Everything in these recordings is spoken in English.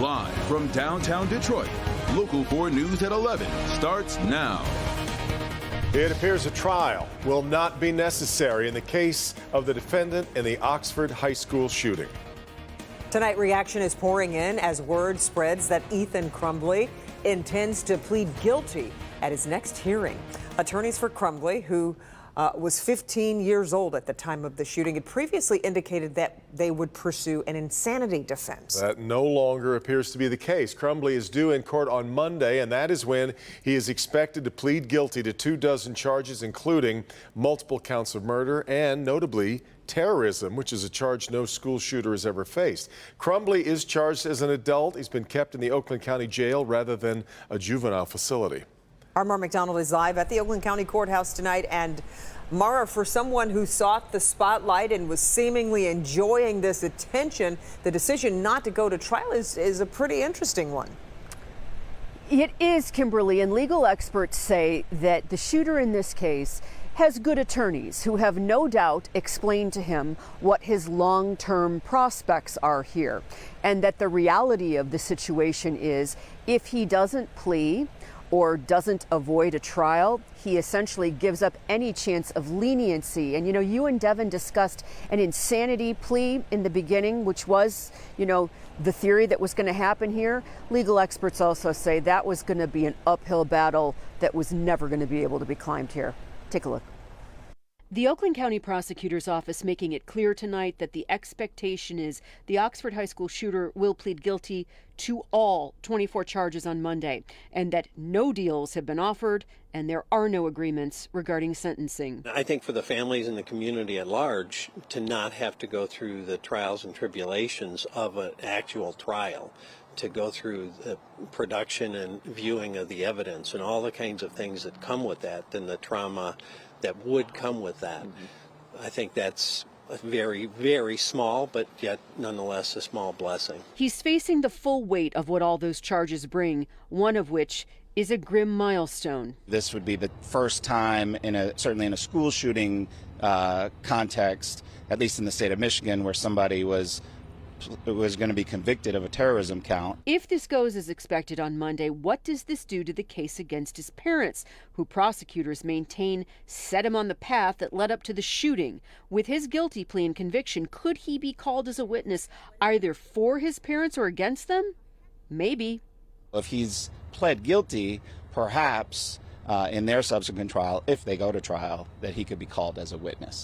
Live from downtown Detroit, Local 4 News at 11 starts now. It appears a trial will not be necessary in the case of the defendant in the Oxford High School shooting. Tonight, reaction is pouring in as word spreads that Ethan Crumbley intends to plead guilty at his next hearing. Attorneys for Crumbley, who was 15 years old at the time of the shooting, had previously indicated that they would pursue an insanity defense. That no longer appears to be the case. Crumbley is due in court on Monday, and that is when he is expected to plead guilty to 24 charges, including multiple counts of murder and, notably, terrorism, which is a charge no school shooter has ever faced. Crumbley is charged as an adult. He's been kept in the Oakland County Jail rather than a juvenile facility. Our Mara McDonald is live at the Oakland County Courthouse tonight. And Mara, for someone who sought the spotlight and was seemingly enjoying this attention, the decision not to go to trial is a pretty interesting one. It is, Kimberly, and legal experts say that the shooter in this case has good attorneys who have no doubt explained to him what his long-term prospects are here, and that the reality of the situation is if he doesn't plea or doesn't avoid a trial, he essentially gives up any chance of leniency. And, you know, you and Devin discussed an insanity plea in the beginning, which was, you know, the theory that was going to happen here. Legal experts also say that was going to be an uphill battle that was never going to be able to be climbed here. Take a look. The Oakland County Prosecutor's Office making it clear tonight that the expectation is the Oxford High School shooter will plead guilty to all 24 charges on Monday, and that no deals have been offered and there are no agreements regarding sentencing. I think for the families and the community at large to not have to go through the trials and tribulations of an actual trial, to go through the production and viewing of the evidence and all the kinds of things that come with that, and the trauma that would come with that. I think that's a very, very small, but yet nonetheless a small blessing. He's facing the full weight of what all those charges bring, one of which is a grim milestone. This would be the first time certainly in a school shooting context, at least in the state of Michigan, where somebody was going to be convicted of a terrorism count. If this goes as expected on Monday, what does this do to the case against his parents, who prosecutors maintain set him on the path that led up to the shooting? With his guilty plea and conviction, could he be called as a witness either for his parents or against them? Maybe. If he's pled guilty, perhaps in their subsequent trial, if they go to trial, that he could be called as a witness.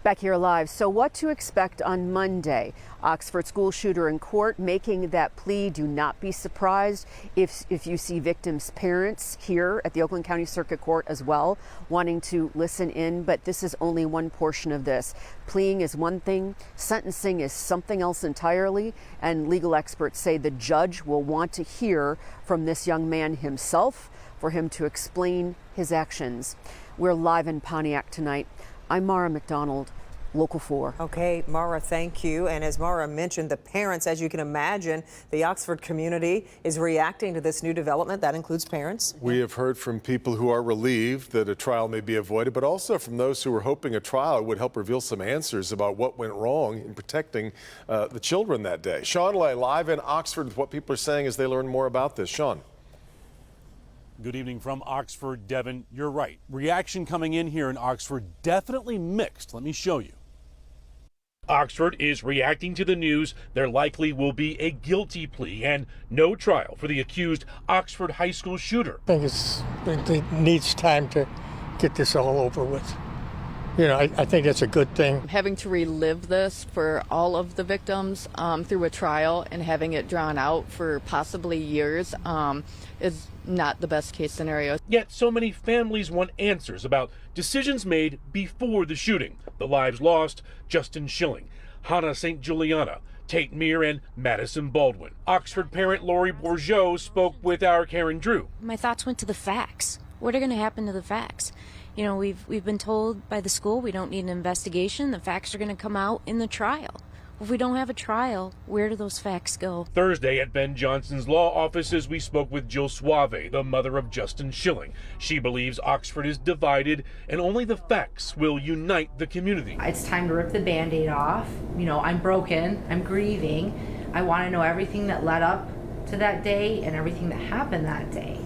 Back here live. So what to expect on Monday? Oxford school shooter in court making that plea. Do not be surprised if you see victims' parents here at the Oakland County Circuit Court as well, wanting to listen in. But this is only one portion of this. Pleading is one thing, sentencing is something else entirely. And legal experts say the judge will want to hear from this young man himself for him to explain his actions. We're live in Pontiac tonight. I'm Mara McDonald, Local 4. Okay, Mara, thank you. And as Mara mentioned, the parents, as you can imagine, the Oxford community is reacting to this new development. That includes parents. We have heard from people who are relieved that a trial may be avoided, but also from those who were hoping a trial would help reveal some answers about what went wrong in protecting the children that day. Sean Lay, live in Oxford with what people are saying as they learn more about this. Sean. Good evening from Oxford, Devin. You're right. Reaction coming in here in Oxford definitely mixed. Let me show you. Oxford is reacting to the news there likely will be a guilty plea and no trial for the accused Oxford high school shooter. I think it needs time to get this all over with. You know, I think that's a good thing. Having to relive this for all of the victims through a trial and having it drawn out for possibly years is not the best case scenario. Yet so many families want answers about decisions made before the shooting. The lives lost: Justin Schilling, Hannah St. Juliana, Tate Meir, and Madison Baldwin. Oxford parent Lori Bourgeau spoke with our Karen Drew. My thoughts went to the facts. What are going to happen to the facts? You know, we've been told by the school we don't need an investigation. The facts are going to come out in the trial. If we don't have a trial, where do those facts go? Thursday at Ben Johnson's law offices, we spoke with Jill Suave, the mother of Justin Schilling. She believes Oxford is divided and only the facts will unite the community. It's time to rip the Band-Aid off. You know, I'm broken, I'm grieving. I want to know everything that led up to that day and everything that happened that day.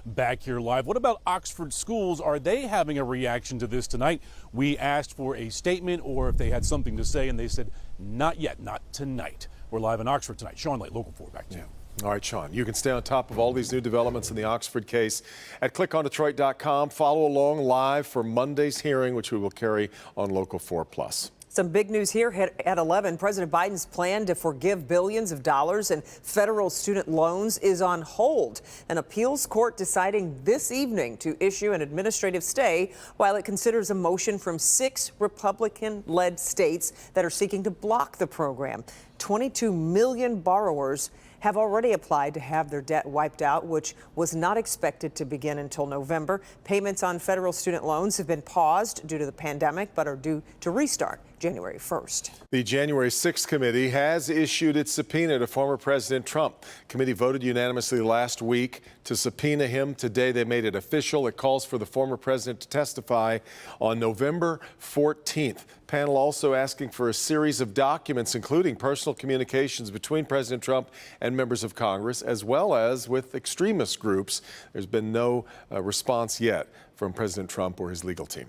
Back here live. What about Oxford schools? Are they having a reaction to this tonight? We asked for a statement or if they had something to say, and they said not yet, not tonight. We're live in Oxford tonight. Sean Lake, Local 4, back to you. All right, Sean, you can stay on top of all these new developments in the Oxford case at clickondetroit.com. Follow along live for Monday's hearing, which we will carry on Local 4 Plus. Some big news here at 11. President Biden's plan to forgive billions of dollars in federal student loans is on hold. An appeals court deciding this evening to issue an administrative stay while it considers a motion from 6 Republican-led states that are seeking to block the program. 22 million borrowers have already applied to have their debt wiped out, which was not expected to begin until November. Payments on federal student loans have been paused due to the pandemic, but are due to restart January 1st. The January 6th committee has issued its subpoena to former President Trump. Committee voted unanimously last week to subpoena him. Today they made it official. It calls for the former president to testify on November 14th. Panel also asking for a series of documents, including personal communications between President Trump and members of Congress, as well as with extremist groups. There's been no response yet from President Trump or his legal team.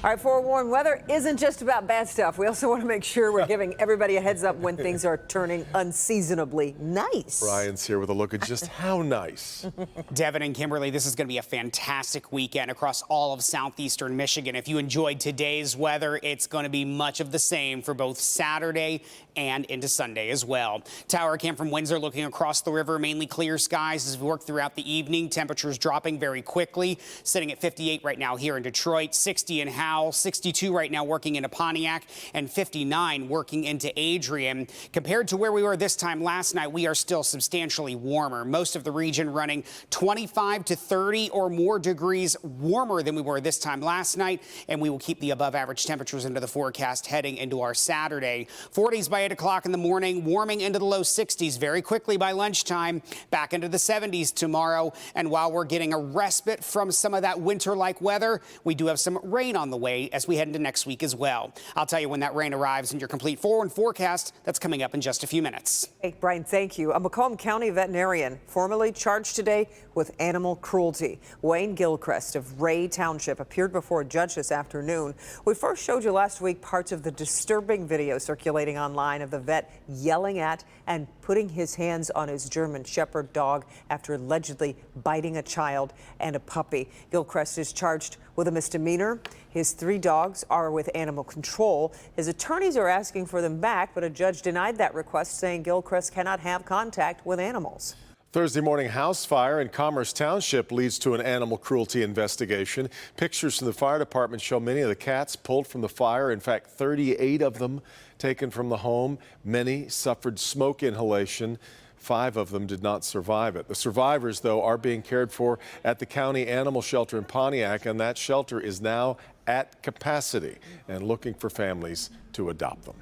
All right, forewarned, weather isn't just about bad stuff. We also want to make sure we're giving everybody a heads up when things are turning unseasonably nice. Brian's here with a look at just how nice. Devin and Kimberly, this is going to be a fantastic weekend across all of southeastern Michigan. If you enjoyed today's weather, it's going to be much of the same for both Saturday and into Sunday as well. Tower Cam from Windsor looking across the river, mainly clear skies as we work throughout the evening. Temperatures dropping very quickly, sitting at 58 right now here in Detroit, 60 in Howell, 62 right now working into Pontiac, and 59 working into Adrian. Compared to where we were this time last night, we are still substantially warmer. Most of the region running 25 to 30 or more degrees warmer than we were this time last night, and we will keep the above average temperatures into the forecast heading into our Saturday. 40s by 8 o'clock in the morning, warming into the low 60s very quickly by lunchtime, back into the 70s tomorrow. And while we're getting a respite from some of that winter-like weather, we do have some rain on the way as we head into next week as well. I'll tell you when that rain arrives in your complete forward forecast. That's coming up in just a few minutes. Hey, Brian, thank you. A Macomb County veterinarian formally charged today with animal cruelty. Wayne Gilchrist of Ray Township appeared before a judge this afternoon. We first showed you last week parts of the disturbing video circulating online of the vet yelling at and putting his hands on his German Shepherd dog after allegedly biting a child and a puppy. Gilchrist is charged with a misdemeanor. His 3 dogs are with animal control. His attorneys are asking for them back, but a judge denied that request, saying Gilchrist cannot have contact with animals. Thursday morning house fire in Commerce Township leads to an animal cruelty investigation. Pictures from the fire department show many of the cats pulled from the fire. In fact, 38 of them taken from the home. Many suffered smoke inhalation. 5 of them did not survive it. The survivors, though, are being cared for at the county animal shelter in Pontiac, and that shelter is now at capacity and looking for families to adopt them.